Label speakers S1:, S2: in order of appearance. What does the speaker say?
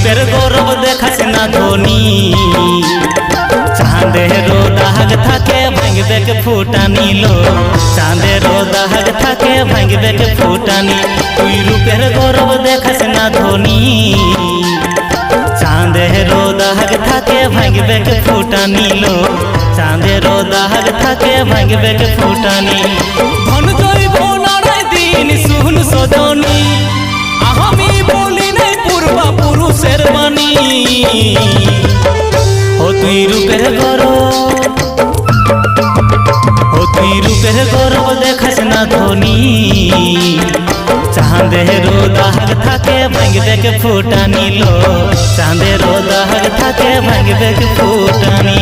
S1: রূপের গৌরব দেখাস না ধনী চাঁদেরও দাগ থাকে ভাঙবে কে ফুটানি লো চাঁদেরও দাগ থাকে ভাঙবে কে ফুটানি তুই রূপের গৌরব দেখাস না ধনী চাঁদেরও দাগ থাকে ভাঙবে কে ফুটানি লো চাঁদেরও দাগ থাকে ভাঙবে কে ফুটানি ধন জৈব নারায় দিন শুন সজনী আমি বলি নাই পূর্বা পুরুষের বাণী ও তুই রূপের গৌরব ও তুই রূপের গৌরব দেখাস না ধনী চাঁদেরও দাগ থাকে ভাঙবে কে ফুটানি লো চাঁদেরও দাগ থাকে ভাঙবে কে ফুটানি।